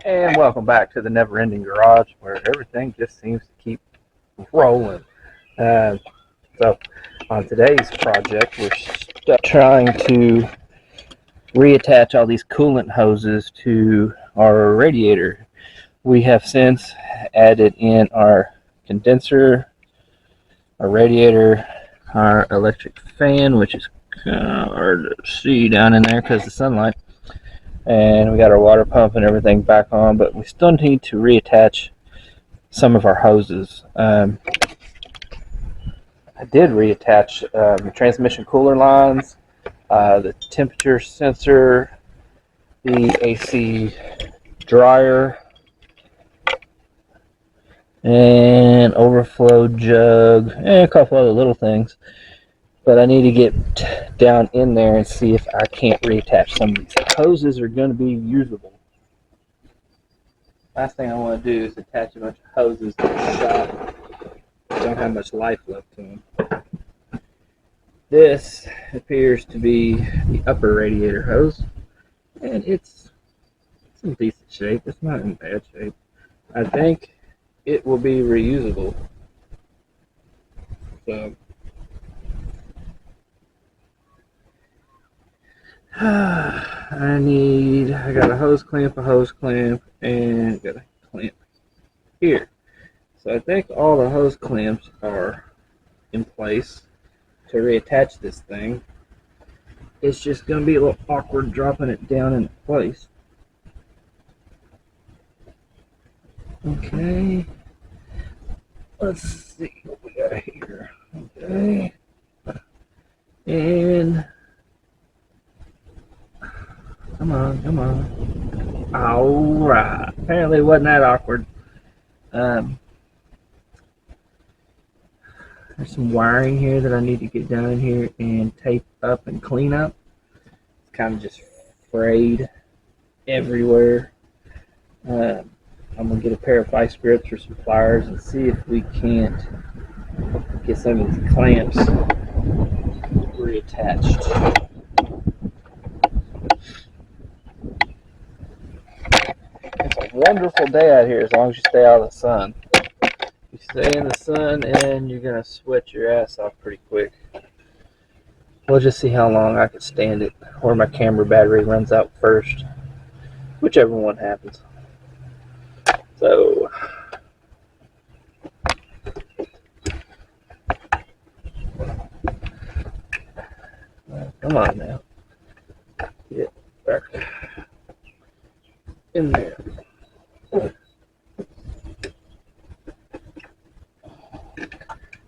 And welcome back to the never-ending garage, where everything just seems to keep rolling. Uh, so, on today's project, we're trying to reattach all these coolant hoses to our radiator. We have since added in our condenser, our radiator, our electric fan, which is kind of hard to see down in there because of the sunlight. And we got our water pump and everything back on, but we still need to reattach some of our hoses. I did reattach the transmission cooler lines, the temperature sensor, the AC dryer, and overflow jug, and a couple other little things. But I need to get down in there and see if I can't reattach some of these hoses are going to be usable. Last thing I want to do is attach a bunch of hoses to the shop that don't have much life left to them. This appears to be the upper radiator hose, and it's in decent shape. It's not in bad shape. I think it will be reusable. So I got a hose clamp, and got a clamp here. So I think all the hose clamps are in place to reattach this thing. It's just going to be a little awkward dropping it down in place. Okay. Let's see what we got here. Okay. And come on. Alright. Apparently it wasn't that awkward. There's some wiring here that I need to get down in here and tape up and clean up. It's kind of just frayed everywhere. I'm going to get a pair of vice grips or some pliers and see if we can't get some of these clamps reattached. It's a wonderful day out here as long as you stay out of the sun. You stay in the sun and you're going to sweat your ass off pretty quick. We'll just see how long I can stand it, or my camera battery runs out first. Whichever one happens. So, come on now. Get back in there.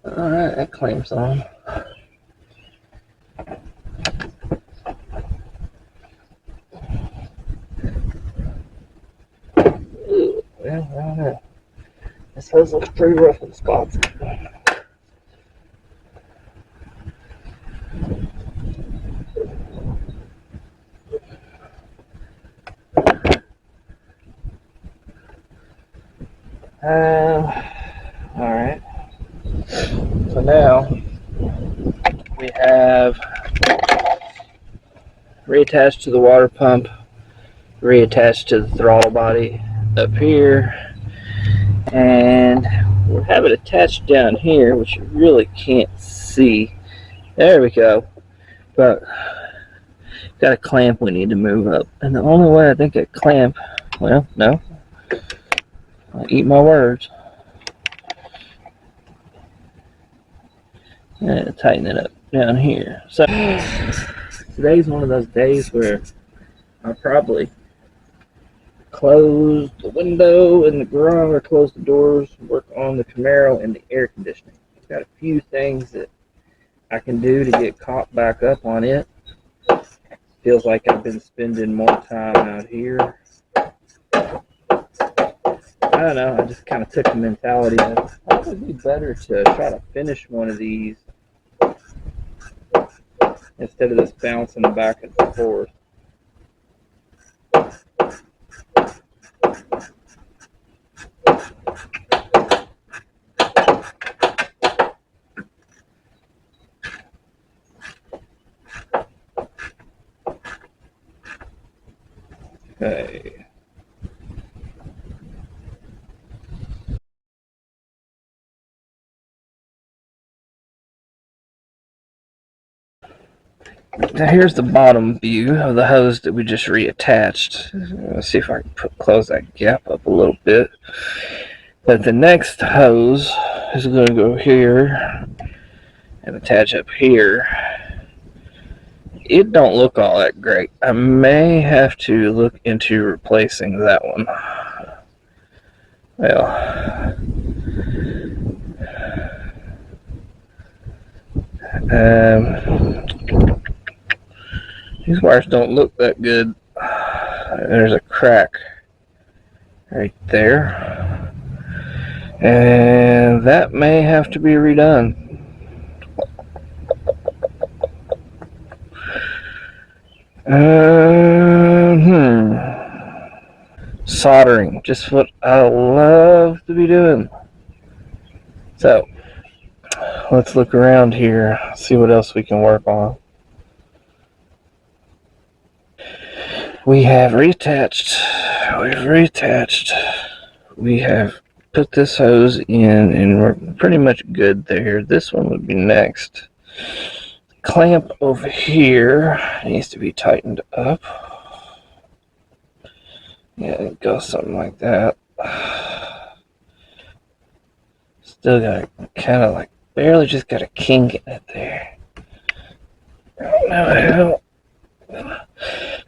Alright, that clamps on. Ooh, well, I don't know. This hose looks pretty rough in spots. Alright. So now we have reattached to the water pump, reattached to the throttle body up here, and we'll have it attached down here, which you really can't see. There we go. But got a clamp we need to move up, and the only way I think that clamp, well, no, I'll eat my words. And tighten it up down here. So today's one of those days where I'll probably close the window in the garage, or close the doors, work on the Camaro and the air conditioning. I've got a few things that I can do to get caught back up on it. Feels like I've been spending more time out here. I don't know, I just kind of took the mentality of it would be better to try to finish one of these instead of this bouncing back and forth. Okay. Now here's the bottom view of the hose that we just reattached. Let's see if I can close that gap up a little bit. But the next hose is going to go here and attach up here. It don't look all that great. I may have to look into replacing that one. Well, these wires don't look that good. There's a crack right there, and that may have to be redone. Soldering, just what I love to be doing. So let's look around here, see what else we can work on. We have reattached. We have put this hose in, and we're pretty much good there. This one would be next. Clamp over here needs to be tightened up. Yeah, it goes something like that. Still got kind of like barely just got a kink in it there. I don't know how,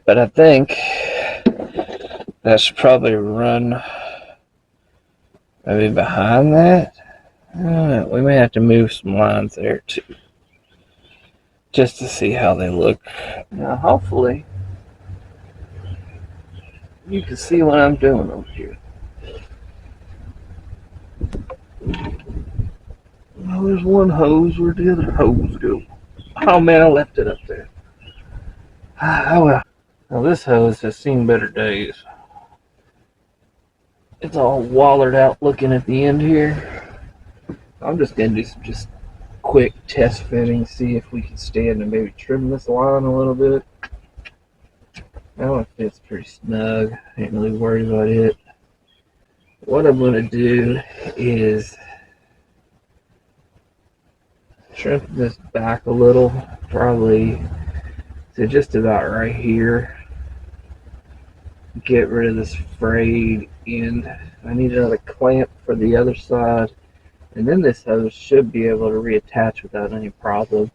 but I think that should probably run maybe behind that. I don't know. We may have to move some lines there too, just to see how they look. Now, hopefully, you can see what I'm doing over here. Well, there's one hose. Where'd the other hose go? Oh man, I left it up there. Oh well. Now this hose has seen better days. It's all wallered out looking at the end here. I'm just going to do some just quick test fitting, see if we can stand and maybe trim this line a little bit. Now it fits pretty snug. Ain't really worried about it. What I'm going to do is trim this back a little, probably to just about right here. Get rid of this frayed end. I need another clamp for the other side, and then this hose should be able to reattach without any problem.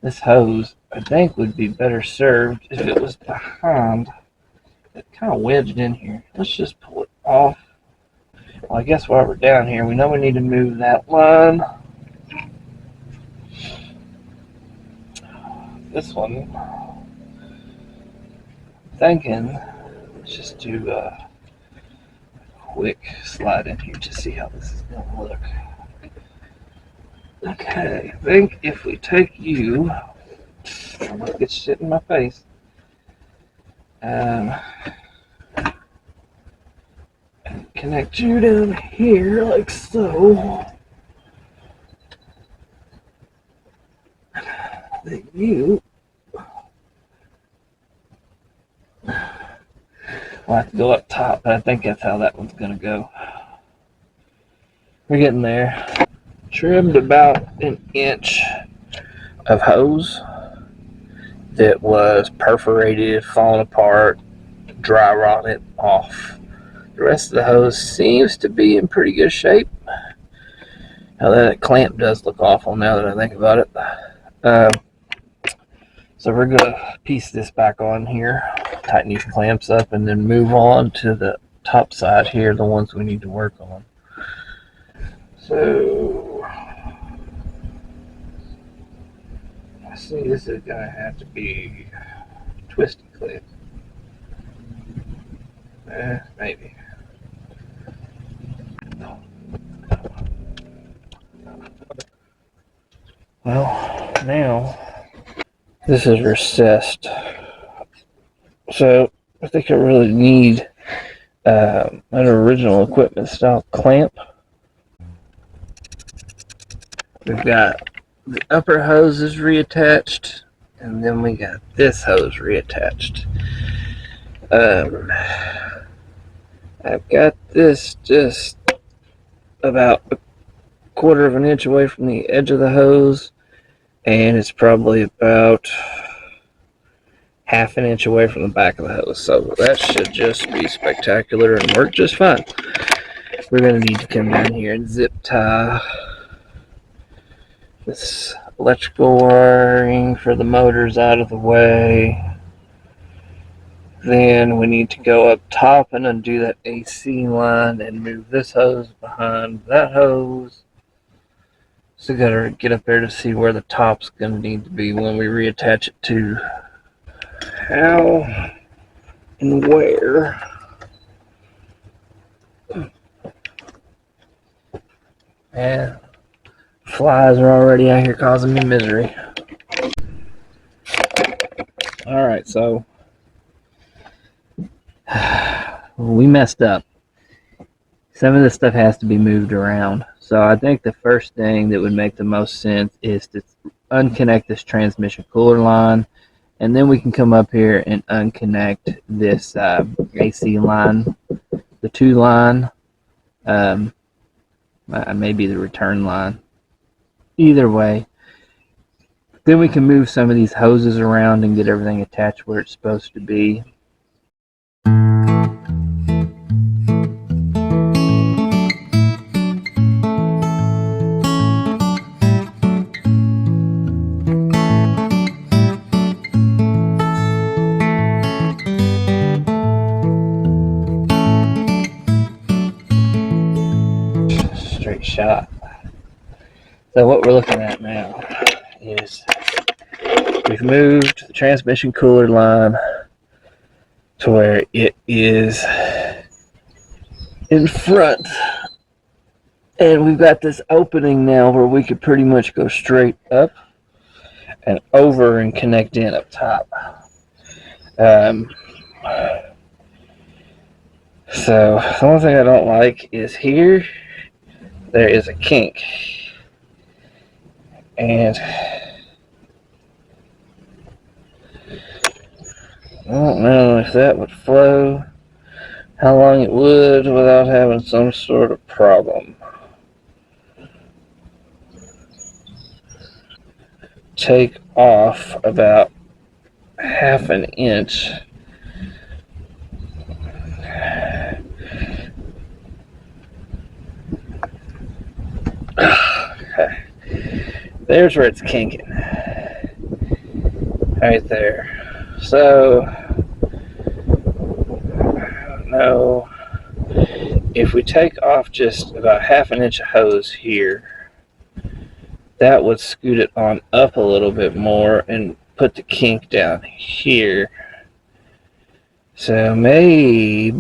This hose, I think, would be better served if it was behind. It kind of wedged in here. Let's just pull it off. Well, I guess while we're down here, we know we need to move that line. This one, I'm thinking, let's just do a quick slide in here to see how this is going to look. Okay, I think if we take you, I'm going to get shit in my face, and connect you down here like so, then you will have to go up top, but I think that's how that one's going to go. We're getting there. Trimmed about an inch of hose that was perforated, falling apart, dry rotted off. The rest of the hose seems to be in pretty good shape. Now that clamp does look awful now that I think about it. So we're going to piece this back on here, tighten these clamps up, and then move on to the top side here, the ones we need to work on. So I see this is going to have to be twisty clip. Maybe. Well, now this is recessed, so I think I really need an original equipment style clamp. We've got the upper hoses reattached, and then we got this hose reattached. I've got this just about a quarter of an inch away from the edge of the hose, and it's probably about half an inch away from the back of the hose. So that should just be spectacular and work just fine. We're going to need to come down here and zip tie this electrical wiring for the motors out of the way. Then we need to go up top and undo that AC line and move this hose behind that hose. So gotta get up there to see where the top's gonna need to be when we reattach it to. How and where? And flies are already out here causing me misery. Alright, so we messed up. Some of this stuff has to be moved around. So I think the first thing that would make the most sense is to unconnect this transmission cooler line, and then we can come up here and unconnect this AC line, the 2 line, maybe the return line. Either way, then we can move some of these hoses around and get everything attached where it's supposed to be. Straight shot. So what we're looking at now is we've moved the transmission cooler line to where it is in front, and we've got this opening now where we could pretty much go straight up and over and connect in up top. So the only thing I don't like is here there is a kink, and I don't know if that would flow, how long it would without having some sort of problem. Take off about half an inch. Okay. There's where it's kinking. Right there. So, I don't know. If we take off just about half an inch of hose here, that would scoot it on up a little bit more and put the kink down here. So maybe,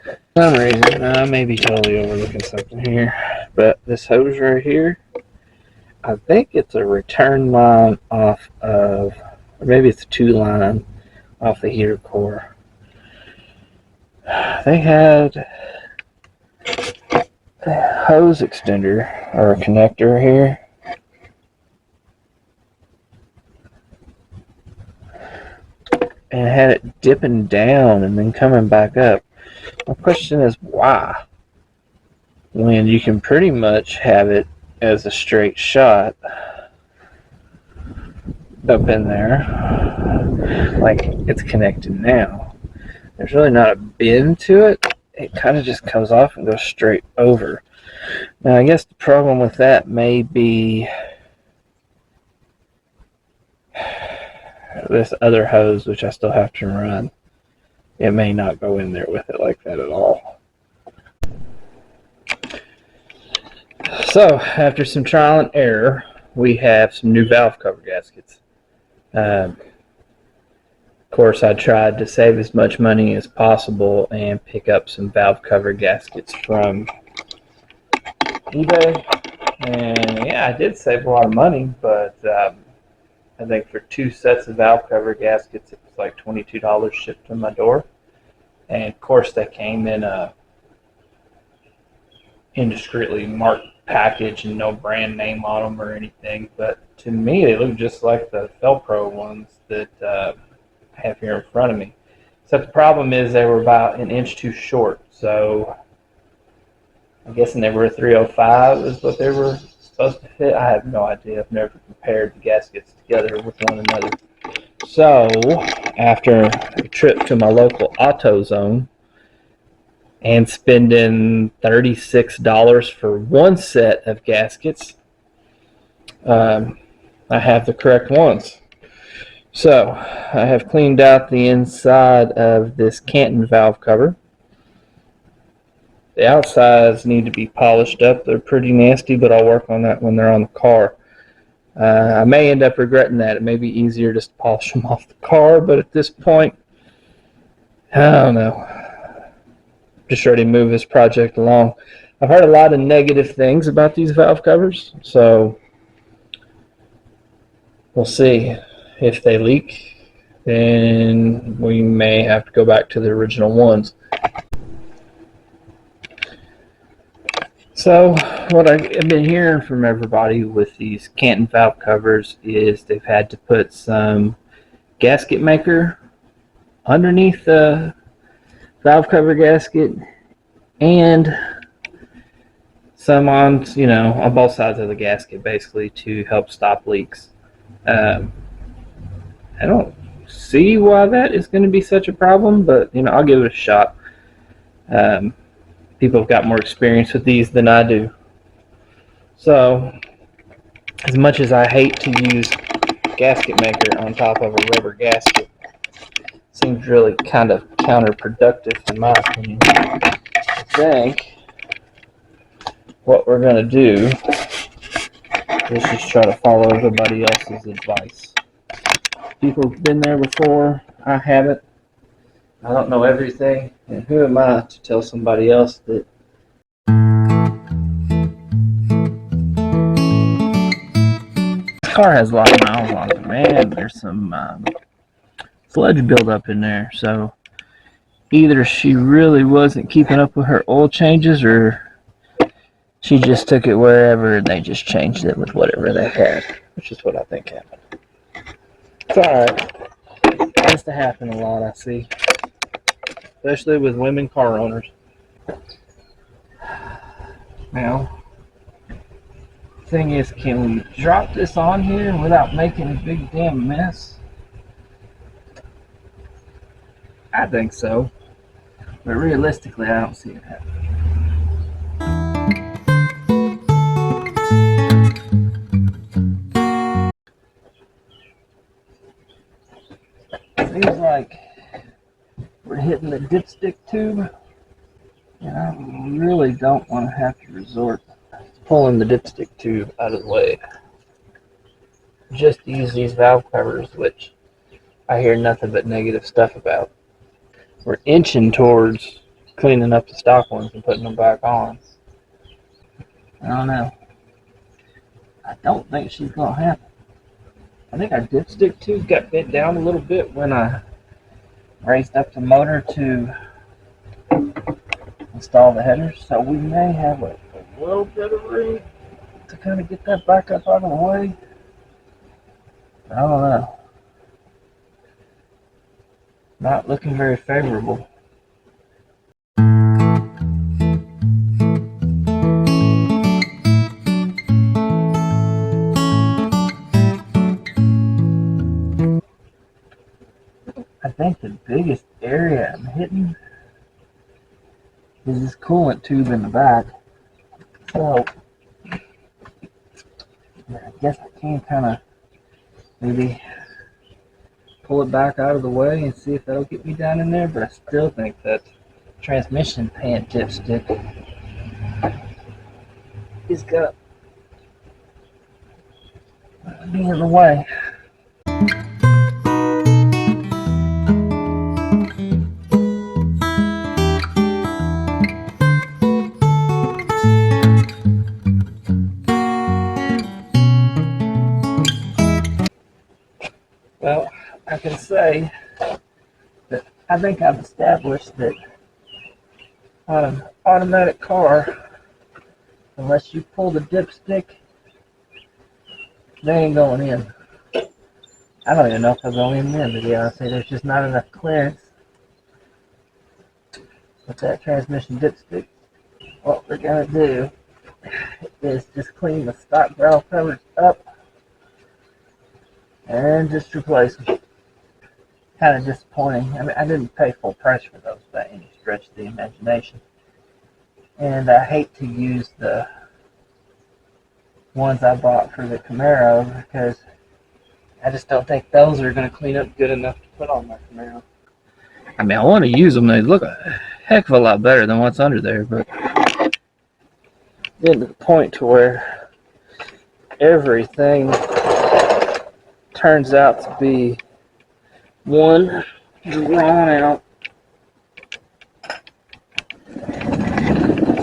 for some reason, I may be totally overlooking something here, but this hose right here, I think it's a return line off of, or maybe it's a 2 line off the heater core. They had a hose extender or a connector here. And had it dipping down and then coming back up. My question is why? When you can pretty much have it as a straight shot up in there, like it's connected now. There's really not a bend to it. It kind of just comes off and goes straight over. Now I guess the problem with that may be this other hose, which I still have to run. It may not go in there with it like that at all. So after some trial and error, we have some new valve cover gaskets. Of course, I tried to save as much money as possible and pick up some valve cover gaskets from eBay. And yeah, I did save a lot of money, but I think for 2 sets of valve cover gaskets, it was like $22 shipped to my door. And of course, they came in a indiscreetly marked package and no brand name on them or anything. But to me, they look just like the Felpro ones that I have here in front of me. Except the problem is they were about an inch too short. So I'm guessing they were a 305 is what they were supposed to fit. I have no idea. I've never compared the gaskets together with one another. So, after a trip to my local AutoZone and spending $36 for one set of gaskets, I have the correct ones. So, I have cleaned out the inside of this Canton valve cover. The outsides need to be polished up. They're pretty nasty, but I'll work on that when they're on the car. I may end up regretting that. It may be easier just to polish them off the car, but at this point, I don't know. Just ready to move this project along. I've heard a lot of negative things about these valve covers, so we'll see. If they leak, then we may have to go back to the original ones. So what I've been hearing from everybody with these Canton valve covers is they've had to put some gasket maker underneath the valve cover gasket and some on, on both sides of the gasket, basically, to help stop leaks. I don't see why that is going to be such a problem, but I'll give it a shot. People have got more experience with these than I do. So, as much as I hate to use gasket maker on top of a rubber gasket, it seems really kind of counterproductive in my opinion. I think what we're going to do is just try to follow everybody else's advice. People have been there before. I haven't. I don't know everything, and who am I to tell somebody else that this car has a lot of miles on it. Man, there's some sludge buildup in there, so either she really wasn't keeping up with her oil changes, or she just took it wherever and they just changed it with whatever they had, which is what I think happened. It's alright. It tends to happen a lot, I see. Especially with women car owners. Now, the thing is, can we drop this on here without making a big damn mess? I think so. But realistically, I don't see it happening. Seems like we're hitting the dipstick tube, and I really don't want to have to resort to pulling the dipstick tube out of the way just to use these valve covers, which I hear nothing but negative stuff about. We're inching towards cleaning up the stock ones and putting them back on. I don't know. I don't think she's going to happen. I think our dipstick tube got bent down a little bit when I raised up the motor to install the headers, so we may have a little bit of room to kind of get that back up out of the way. I don't know. Not looking very favorable. I think the biggest area I'm hitting is this coolant tube in the back. So, I guess I can kind of maybe pull it back out of the way and see if that'll get me down in there, but I still think that transmission pan dipstick is gonna be in the way. Well, I can say that I think I've established that on an automatic car, unless you pull the dipstick, they ain't going in. I don't even know if they're going in, to be honest. There's just not enough clearance with that transmission dipstick. What we're going to do is just clean the stock valve covers up and just replace them. Kind of disappointing. I mean, I didn't pay full price for those by any stretch of the imagination. And I hate to use the ones I bought for the Camaro because I just don't think those are going to clean up good enough to put on my Camaro. I mean, I want to use them. They look a heck of a lot better than what's under there, but getting to the point to where everything turns out to be one drawn out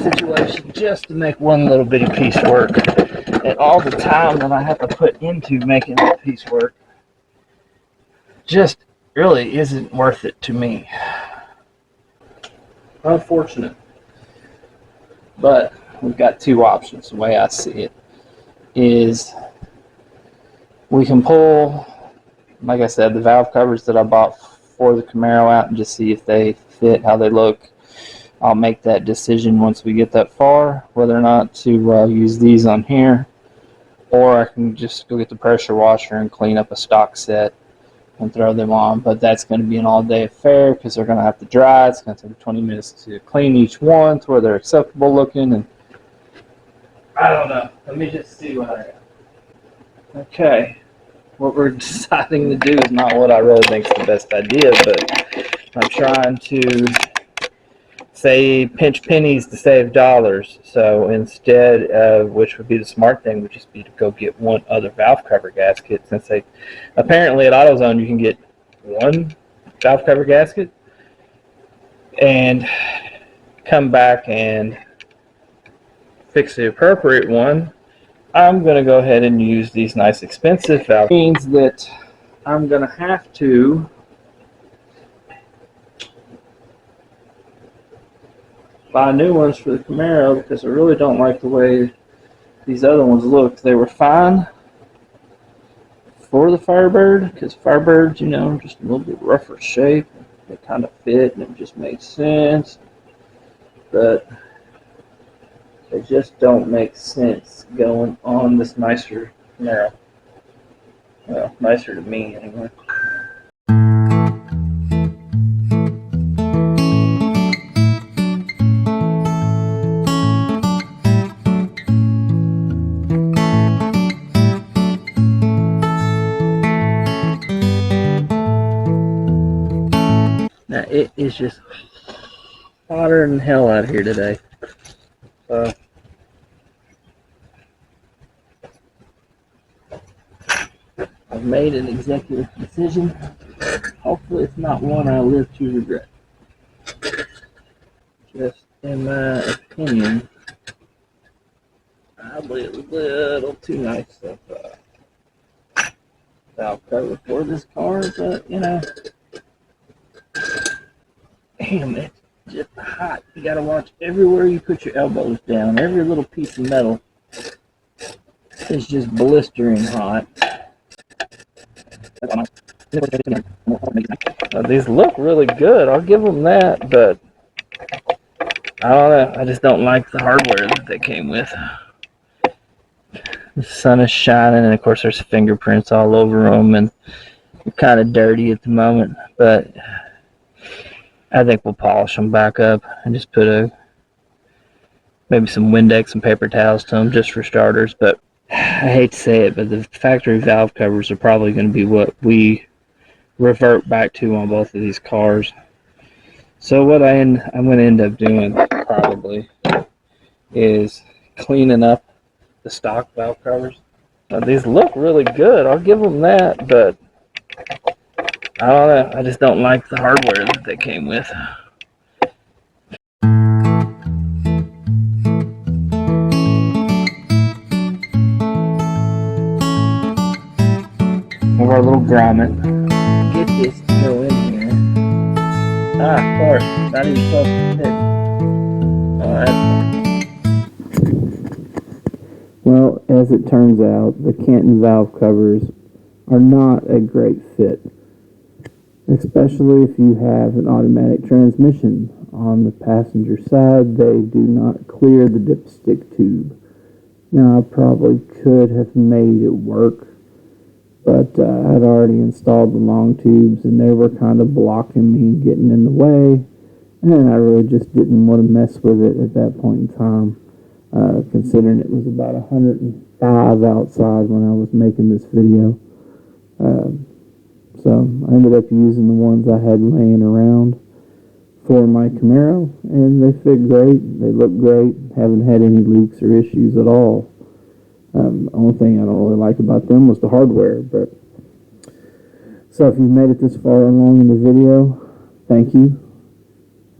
situation just to make one little bitty piece work. And all the time that I have to put into making that piece work just really isn't worth it to me. Unfortunate. But we've got two options. The way I see it is we can pull, like I said, the valve covers that I bought for the Camaro out and just see if they fit, how they look. I'll make that decision once we get that far, whether or not to use these on here, or I can just go get the pressure washer and clean up a stock set and throw them on. But that's going to be an all-day affair because they're going to have to dry. It's going to take 20 minutes to clean each one to where they're acceptable looking. And I don't know. Let me just see what I got. Okay. What we're deciding to do is not what I really think is the best idea, but I'm trying to pinch pennies to save dollars. So instead of, which would be the smart thing, would just be to go get one other valve cover gasket, since they apparently at AutoZone you can get one valve cover gasket and come back and fix the appropriate one. I'm going to go ahead and use these nice expensive valves. It means that I'm going to have to buy new ones for the Camaro because I really don't like the way these other ones look. They were fine for the Firebird because Firebirds, you know, just a little bit rougher shape. They kind of fit and it just made sense. But they just don't make sense going on this nicer Camaro. Well, nicer to me anyway. Now it is just hotter than hell out here today. So I've made an executive decision. Hopefully it's not one I live to regret. Just in my opinion, probably a little too nice of valve cover for this car, but you know, damn, it's just hot. You gotta watch everywhere you put your elbows down. Every little piece of metal is just blistering hot. These look really good, I'll give them that, but I don't know, I just don't like the hardware that they came with. The sun is shining and of course there's fingerprints all over them and they're kind of dirty at the moment, but I think we'll polish them back up and just put maybe some Windex and paper towels to them just for starters. But I hate to say it, but the factory valve covers are probably going to be what we revert back to on both of these cars. So what I'm going to end up doing probably is cleaning up the stock valve covers. Now, these look really good, I'll give them that, but I don't know, I just don't like the hardware that they came with. Of our little grommet. Get this to go in here. Ah, of course, not even supposed to fit. Oh, that's fine. Well, as it turns out, the Canton valve covers are not a great fit, especially if you have an automatic transmission. On the passenger side, they do not clear the dipstick tube. Now, I probably could have made it work, but I had already installed the long tubes, and they were kind of blocking me and getting in the way, and I really just didn't want to mess with it at that point in time, considering it was about 105 outside when I was making this video. So I ended up using the ones I had laying around for my Camaro, and they fit great. They look great. Haven't had any leaks or issues at all. The only thing I don't really like about them was the hardware. But so if you've made it this far along in the video, thank you.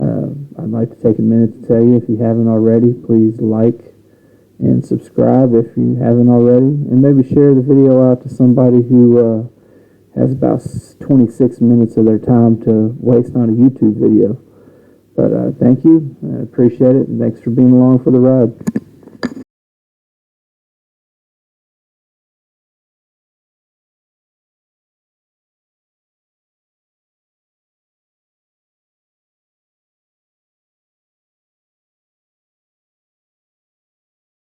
I'd like to take a minute to tell you, if you haven't already, please like and subscribe if you haven't already, and maybe share the video out to somebody who has about 26 minutes of their time to waste on a YouTube video. But thank you. I appreciate it, and thanks for being along for the ride.